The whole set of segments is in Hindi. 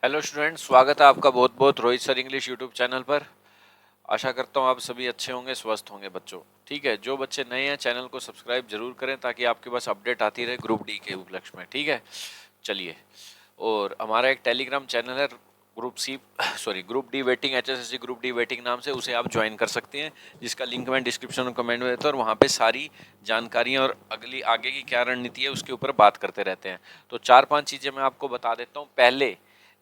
हेलो स्टूडेंट, स्वागत है आपका बहुत बहुत Rohit sir English YouTube channel पर। आशा करता हूँ आप सभी अच्छे होंगे, स्वस्थ होंगे बच्चों। ठीक है, जो बच्चे नए हैं चैनल को सब्सक्राइब जरूर करें ताकि आपके पास अपडेट आती रहे ग्रुप डी के उपलक्ष्य में। ठीक है, चलिए। और हमारा एक टेलीग्राम चैनल है group D waiting, HSSC group D waiting नाम से, उसे आप ज्वाइन कर सकते हैं, जिसका लिंक मैं डिस्क्रिप्शन और कमेंट में देता हूँ। और वहाँ पे सारी जानकारियाँ और अगली आगे की क्या रणनीति है उसके ऊपर बात करते रहते हैं। तो 4-5 चीज़ें मैं आपको बता देता हूँ।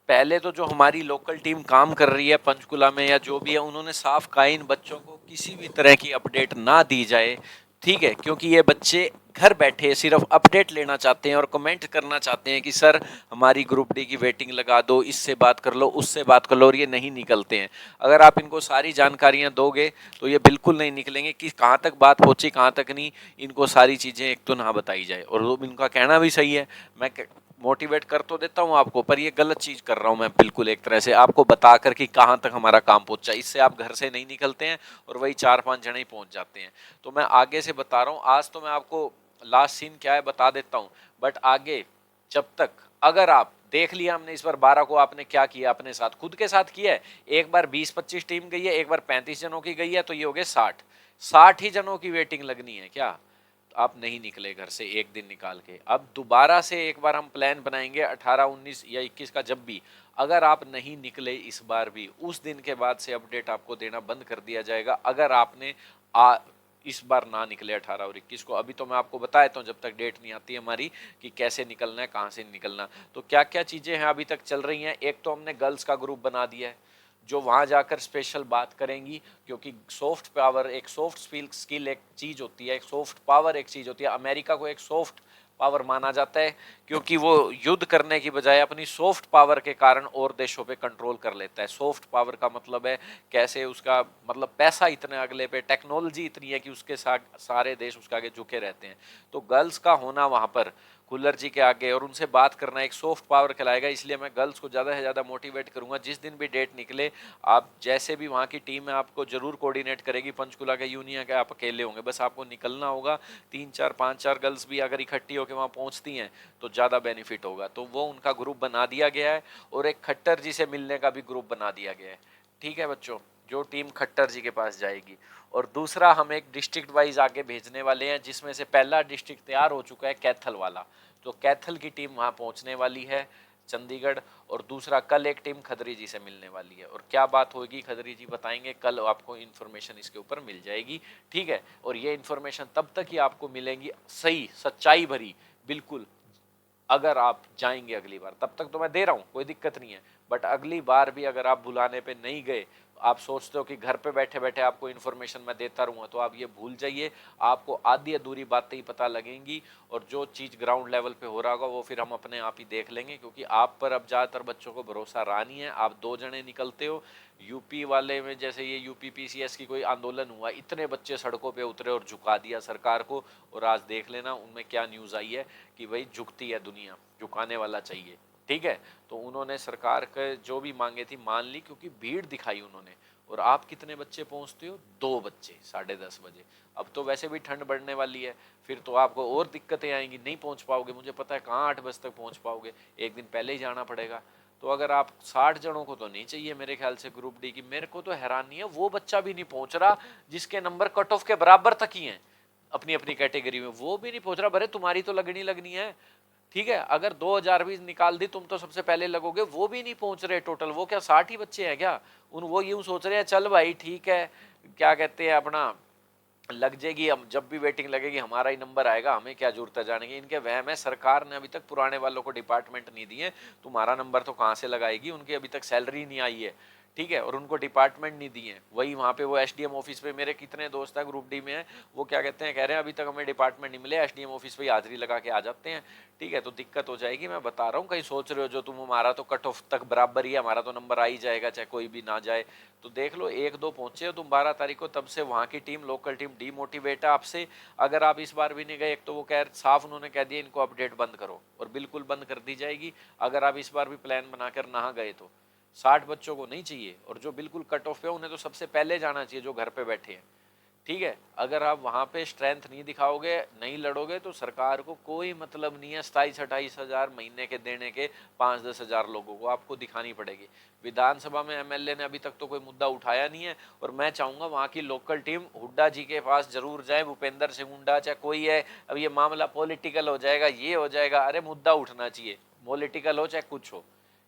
पहले तो जो हमारी लोकल टीम काम कर रही है पंचकुला में या जो भी है, उन्होंने साफ कहा इन बच्चों को किसी भी तरह की अपडेट ना दी जाए। ठीक है, क्योंकि ये बच्चे घर बैठे सिर्फ अपडेट लेना चाहते हैं और कमेंट करना चाहते हैं कि सर हमारी ग्रुप डी की वेटिंग लगा दो, इससे बात कर लो, उससे बात कर लो, और ये नहीं निकलते हैं। अगर आप इनको सारी जानकारियां दोगे तो ये बिल्कुल नहीं निकलेंगे कि कहाँ तक बात पहुंची कहाँ तक नहीं। इनको सारी चीज़ें एक तो ना बताई जाए, और वो इनका कहना भी सही है। मैं मोटिवेट कर तो देता हूँ आपको, पर ये गलत चीज कर रहा हूँ मैं बिल्कुल, एक तरह से आपको बता कर कि कहाँ तक हमारा काम पहुंचा। इससे आप घर से नहीं निकलते हैं और वही 4-5 जने ही पहुंच जाते हैं। तो मैं आगे से बता रहा हूँ। आज तो मैं आपको लास्ट सीन क्या है बता देता हूँ, बट आगे जब तक, अगर आप देख लिया हमने इस बार 12 को, आपने क्या किया अपने साथ, खुद के साथ किया है। एक बार 20-25 टीम गई है, एक बार 35 जनों की गई है, तो ये हो गए 60 ही जनों की वेटिंग लगनी है क्या। आप नहीं निकले घर से एक दिन निकाल के। अब दोबारा से एक बार हम प्लान बनाएंगे 18, 19 या 21 का, जब भी अगर आप नहीं निकले इस बार भी, उस दिन के बाद से अपडेट आपको देना बंद कर दिया जाएगा। अगर आपने इस बार ना निकले 18 और 21 को। अभी तो मैं आपको बता देता हूँ, जब तक डेट नहीं आती हमारी कि कैसे निकलना है, कहाँ से निकलना। तो क्या क्या चीज़ें हैं अभी तक चल रही हैं। एक तो हमने गर्ल्स का ग्रुप बना दिया है, जो वहाँ जाकर स्पेशल बात करेंगी, क्योंकि सॉफ्ट पावर एक सॉफ्ट स्किल एक चीज़ होती है, एक सॉफ्ट पावर एक चीज़ होती है। अमेरिका को एक सॉफ्ट पावर माना जाता है, क्योंकि वो युद्ध करने की बजाय अपनी सॉफ्ट पावर के कारण और देशों पे कंट्रोल कर लेता है। सॉफ्ट पावर का मतलब है कैसे उसका मतलब पैसा इतना अगले पे, टेक्नोलॉजी इतनी है कि उसके साथ सारे देश उसके आगे झुके रहते हैं। तो गर्ल्स का होना वहाँ पर कुल्लर जी के आगे और उनसे बात करना एक सॉफ्ट पावर कहलाएगा। इसलिए मैं गर्ल्स को ज़्यादा से ज़्यादा मोटिवेट करूंगा। जिस दिन भी डेट निकले, आप जैसे भी वहाँ की टीम है आपको जरूर कोऑर्डिनेट करेगी। पंचकुला के यूनियन के आप अकेले होंगे, बस आपको निकलना होगा। 3-4, 5-4 गर्ल्स भी अगर इकट्ठी होकर वहाँ पहुँचती हैं तो ज़्यादा बेनिफिट होगा। तो वो उनका ग्रुप बना दिया गया है, और एक खट्टर जी से मिलने का भी ग्रुप बना दिया गया है। ठीक है बच्चों, जो टीम खट्टर जी के पास जाएगी। और दूसरा, हम एक डिस्ट्रिक्ट वाइज आगे भेजने वाले हैं, जिसमें से पहला डिस्ट्रिक्ट तैयार हो चुका है कैथल वाला। तो कैथल की टीम वहाँ पहुँचने वाली है, चंडीगढ़। और दूसरा, कल एक टीम खदरी जी से मिलने वाली है, और क्या बात होगी खदरी जी बताएंगे कल, आपको इन्फॉर्मेशन इसके ऊपर मिल जाएगी। ठीक है, और ये इन्फॉर्मेशन तब तक ही आपको मिलेंगी सही सच्चाई भरी, बिल्कुल, अगर आप जाएंगे अगली बार। तब तक तो मैं दे रहा हूँ, कोई दिक्कत नहीं है, बट अगली बार भी अगर आप बुलाने पे नहीं गए, आप सोचते हो कि घर पे बैठे बैठे आपको इन्फॉर्मेशन मैं देता रहूँगा, तो आप ये भूल जाइए। आपको आधी अधूरी बातें ही पता लगेंगी, और जो चीज़ ग्राउंड लेवल पे हो रहा होगा वो फिर हम अपने आप ही देख लेंगे, क्योंकि आप पर अब ज़्यादातर बच्चों को भरोसा रहा नहीं है। आप 2 जने निकलते हो। यूपी वाले में जैसे ये यूपी PCS की कोई आंदोलन हुआ, इतने बच्चे सड़कों पे उतरे और झुका दिया सरकार को, और आज देख लेना उनमें क्या न्यूज़ आई है कि भाई झुकती है दुनिया, झुकाने वाला चाहिए। ठीक है, तो उन्होंने सरकार के जो भी मांगे थी मान ली, क्योंकि भीड़ दिखाई उन्होंने। और आप कितने बच्चे पहुंचते हो? 2 बच्चे 10:30 बजे। अब तो वैसे भी ठंड बढ़ने वाली है, फिर तो आपको और दिक्कतें आएंगी, नहीं पहुंच पाओगे। मुझे पता है कहाँ 8 बजे तक पहुंच पाओगे, एक दिन पहले ही जाना पड़ेगा। तो अगर आप 60 जनों को तो नहीं चाहिए मेरे ख्याल से ग्रुप डी की। मेरे को तो हैरानी है वो बच्चा भी नहीं पहुंच रहा जिसके नंबर कट ऑफ के बराबर तक ही हैं अपनी अपनी कैटेगरी में, वो भी नहीं पहुंच रहा। भरे तुम्हारी तो लगनी लगनी है। ठीक है, अगर 2000 भी निकाल दी तुम तो सबसे पहले लगोगे, वो भी नहीं पहुंच रहे टोटल। वो क्या 60 ही बच्चे हैं क्या? उन वो यूं सोच रहे हैं चल भाई ठीक है, क्या कहते हैं अपना, लग जाएगी, हम जब भी वेटिंग लगेगी हमारा ही नंबर आएगा, हमें क्या जरूरत है जाने की। इनके वहम है। सरकार ने अभी तक पुराने वालों को डिपार्टमेंट नहीं दिए, तुम्हारा नंबर तो कहाँ से लगाएगी। उनकी अभी तक सैलरी नहीं आई है। ठीक है, और उनको डिपार्टमेंट नहीं दिए। वही वहाँ पे वो SDM ऑफिस पे, मेरे कितने दोस्त हैं ग्रुप डी में है, वो क्या कहते हैं, कह रहे हैं अभी तक हमें डिपार्टमेंट नहीं मिले, SDM ऑफिस पे हाजिरी लगा के आ जाते हैं। ठीक है, तो दिक्कत हो जाएगी। मैं बता रहा हूँ, कहीं सोच रहे हो जो तुम हमारा तो कट ऑफ तक बराबर ही है, हमारा तो नंबर आ ही जाएगा चाहे कोई भी ना जाए। तो देख लो 1-2 पहुंचे हो तुम 12 तारीख को, तब से वहाँ की टीम, लोकल टीम डीमोटिवेट है आपसे। अगर आप इस बार भी नहीं गए, एक तो वो कह साफ उन्होंने कह दिया इनको अपडेट बंद करो, और बिल्कुल बंद कर दी जाएगी अगर आप इस बार भी प्लान बनाकर ना गए तो। 60 बच्चों को नहीं चाहिए, और जो बिल्कुल कट ऑफ पे उन्हें तो सबसे पहले जाना चाहिए जो घर पे बैठे हैं। ठीक है। अगर आप वहाँ पे स्ट्रेंथ नहीं दिखाओगे, नहीं लड़ोगे, तो सरकार को कोई मतलब नहीं है 27-28 हजार महीने के देने के 5-10 हजार लोगों को आपको दिखानी पड़ेगी। विधानसभा में एमएलए ने अभी तक तो कोई मुद्दा उठाया नहीं है, और मैं चाहूंगा वहाँ की लोकल टीम हुड्डा जी के पास जरूर जाए, भूपेंद्र सिंह हुड्डा चाहे कोई है। अब ये मामला पॉलिटिकल हो जाएगा, ये हो जाएगा, अरे मुद्दा उठना चाहिए, पॉलिटिकल हो चाहे कुछ हो।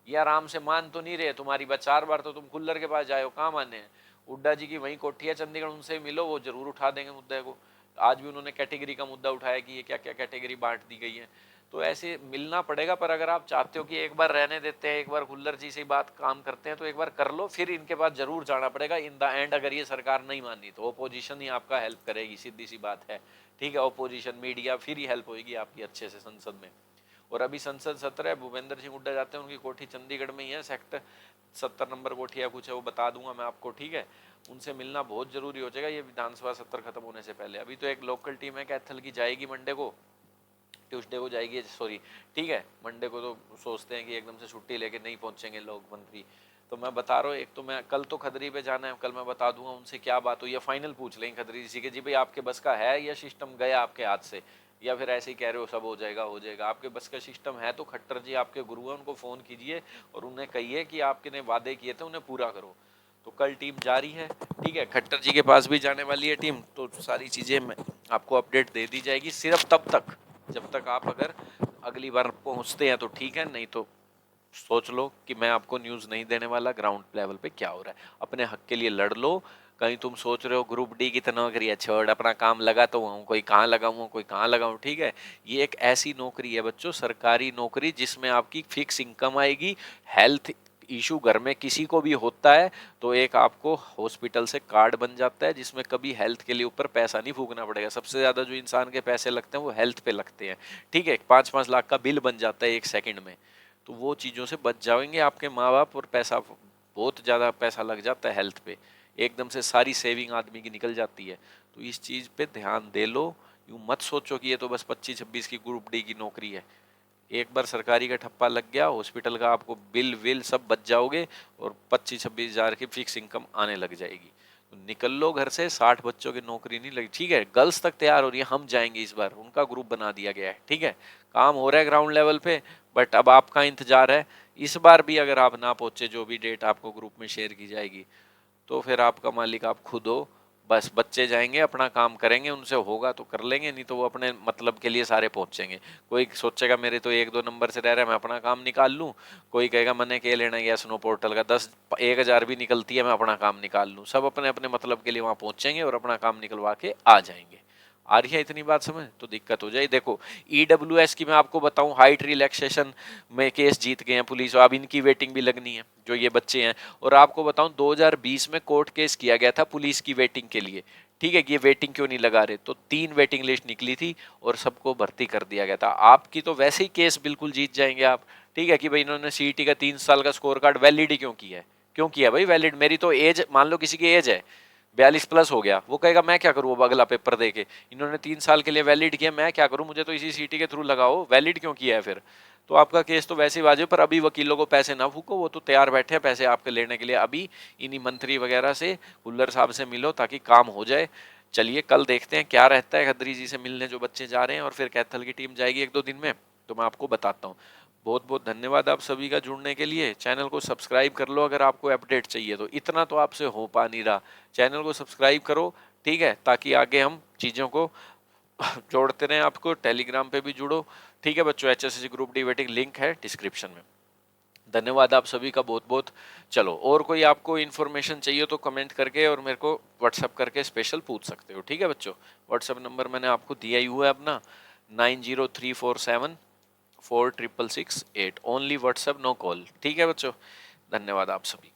ये आराम से मान तो नहीं रहे, तुम्हारी बात 4 बार तो तुम खुल्लर के पास जाए हो, कहाँ माने हैं। हुड्डा जी की वही कोठी है चंडीगढ़, उनसे मिलो, वो जरूर उठा देंगे मुद्दे को। आज भी उन्होंने कैटेगरी का मुद्दा उठाया कि ये क्या क्या कैटेगरी बांट दी गई है। तो ऐसे मिलना पड़ेगा। पर अगर आप चाहते हो कि एक बार रहने देते हैं, एक बार खुल्लर जी से बात काम करते हैं, तो एक बार कर लो, फिर इनके पास जरूर जाना पड़ेगा। इन द एंड अगर ये सरकार नहीं मानी तो ओपोजिशन ही आपका हेल्प करेगी, सीधी सी बात है। ठीक है, ओपोजिशन मीडिया फिर ही हेल्प होगी आपकी अच्छे से संसद में। और अभी संसद सत्र है, भूपेंद्र सिंह हुड्डा जाते हैं, उनकी कोठी चंडीगढ़ में ही है, सेक्टर 70 नंबर कोठी या कुछ है, वो बता दूंगा मैं आपको। ठीक है, उनसे मिलना बहुत जरूरी हो जाएगा ये विधानसभा सत्र खत्म होने से पहले। अभी तो एक लोकल टीम है कैथल की, जाएगी मंडे को, ट्यूसडे को जाएगी, सॉरी ठीक है, मंडे को तो सोचते हैं कि एकदम से छुट्टी लेके नहीं पहुंचेंगे लोग मंत्री। तो मैं बता रहा हूँ, एक तो मैं कल तो खदरी पे जाना है, कल मैं बता दूंगा उनसे क्या बात हुई है, फाइनल पूछ लेंगे खदरी जी के, जी भाई आपके बस का है या सिस्टम गया आपके हाथ से, या फिर ऐसे ही कह रहे हो सब हो जाएगा हो जाएगा। आपके बस का सिस्टम है तो खट्टर जी आपके गुरु हैं, उनको फ़ोन कीजिए और उन्हें कहिए कि आपने वादे किए थे उन्हें पूरा करो। तो कल टीम जा रही है, ठीक है, खट्टर जी के पास भी जाने वाली है टीम। तो सारी चीज़ें आपको अपडेट दे दी जाएगी, सिर्फ तब तक जब तक आप अगर अगली बार पहुंचते हैं तो ठीक है, नहीं तो सोच लो कि मैं आपको न्यूज़ नहीं देने वाला ग्राउंड लेवल पे क्या हो रहा है। अपने हक के लिए लड़ लो। कहीं तुम सोच रहे हो ग्रुप डी की तो नौकरी है, छोड़ अपना काम लगा तो हूँ, कोई कहाँ लगाऊँ कोई कहाँ लगाऊँ। ठीक है, ये एक ऐसी नौकरी है बच्चों, सरकारी नौकरी, जिसमें आपकी फिक्स इनकम आएगी। हेल्थ इशू घर में किसी को भी होता है तो एक आपको हॉस्पिटल से कार्ड बन जाता है, जिसमें कभी हेल्थ के लिए ऊपर पैसा नहीं फूकना पड़ेगा। सबसे ज़्यादा जो इंसान के पैसे लगते हैं वो हेल्थ पे लगते हैं। ठीक है, 5-5 लाख का बिल बन जाता है 1 सेकंड में। तो वो चीज़ों से बच जाएंगे आपके माँ बाप, और पैसा बहुत ज़्यादा पैसा लग जाता है हेल्थ पे, एकदम से सारी सेविंग आदमी की निकल जाती है। तो इस चीज़ पे ध्यान दे लो। यूँ मत सोचो कि ये तो बस 25-26 की ग्रुप डी की नौकरी है। एक बार सरकारी का ठप्पा लग गया, हॉस्पिटल का आपको बिल विल सब बच जाओगे, और 25-26 हज़ार की फिक्स इनकम आने लग जाएगी। तो निकल लो घर से, 60 बच्चों की नौकरी नहीं लगी। ठीक है, गर्ल्स तक तैयार हो रही है, हम जाएंगे इस बार, उनका ग्रुप बना दिया गया है। ठीक है, काम हो रहा है ग्राउंड लेवल पे, बट अब आपका इंतजार है। इस बार भी अगर आप ना पहुंचे, जो भी डेट आपको ग्रुप में शेयर की जाएगी, तो फिर आपका मालिक आप खुद हो। बस बच्चे जाएंगे अपना काम करेंगे, उनसे होगा तो कर लेंगे, नहीं तो वो अपने मतलब के लिए सारे पहुंचेंगे। कोई सोचेगा मेरे तो 1-2 नंबर से रह रहा है, मैं अपना काम निकाल लूँ। कोई कहेगा मैंने के लेना गया स्नो पोर्टल का 10-1 हज़ार भी निकलती है, मैं अपना काम निकाल लूँ। सब अपने अपने मतलब के लिए वहाँ पहुंचेंगे और अपना काम निकलवा के आ जाएंगे। आ रही है इतनी बात समझ, तो दिक्कत हो जाए। देखो ईडब्ल्यूएस की मैं आपको बताऊं, हाइट रिलैक्सेशन में केस जीत गए हैं पुलिस, अब इनकी वेटिंग भी लगनी है जो ये बच्चे हैं। और आपको बताऊं 2020 में कोर्ट केस किया गया था पुलिस की वेटिंग के लिए। ठीक है, कि ये वेटिंग क्यों नहीं लगा रहे, तो 3 वेटिंग लिस्ट निकली थी और सबको भर्ती कर दिया गया था। आपकी तो वैसे ही केस बिल्कुल जीत जाएंगे आप। ठीक है, कि भाई इन्होंने सीईटी का 3 साल का स्कोर कार्ड वैलिड ही क्यों किया है, क्यों किया भाई वैलिड। मेरी तो एज, मान लो किसी की एज है 42+ हो गया, वो कहेगा मैं क्या करूँ अब अगला पेपर दे के, इन्होंने 3 साल के लिए वैलिड किया, मैं क्या करूँ, मुझे तो इसी सीटी के थ्रू लगाओ, वैलिड क्यों किया है फिर। तो आपका केस तो वैसे ही वाजिब। पर अभी वकीलों को पैसे ना फूको, वो तो तैयार बैठे हैं पैसे आपके लेने के लिए। अभी इन्हीं मंत्री वगैरह से, हुल्लर साहब से मिलो ताकि काम हो जाए। चलिए कल देखते हैं क्या रहता है, खत्री जी से मिलने जो बच्चे जा रहे हैं, और फिर कैथल की टीम जाएगी 1-2 दिन में, तो मैं आपको बताता हूँ। बहुत बहुत धन्यवाद आप सभी का जुड़ने के लिए। चैनल को सब्सक्राइब कर लो अगर आपको अपडेट चाहिए तो, इतना तो आपसे हो पा नहीं रहा। चैनल को सब्सक्राइब करो, ठीक है, ताकि आगे हम चीज़ों को जोड़ते रहें। आपको टेलीग्राम पे भी जुड़ो। ठीक है बच्चों, HSC group D waiting link है डिस्क्रिप्शन में। धन्यवाद आप सभी का बहुत बहुत। चलो, और कोई आपको इन्फॉर्मेशन चाहिए तो कमेंट करके और मेरे को व्हाट्सअप करके स्पेशल पूछ सकते हो। ठीक है बच्चों, व्हाट्सअप नंबर मैंने आपको दिया ही हुआ है अपना, 9034746668। Only WhatsApp, no call. ठीक है बच्चों, धन्यवाद आप सभी।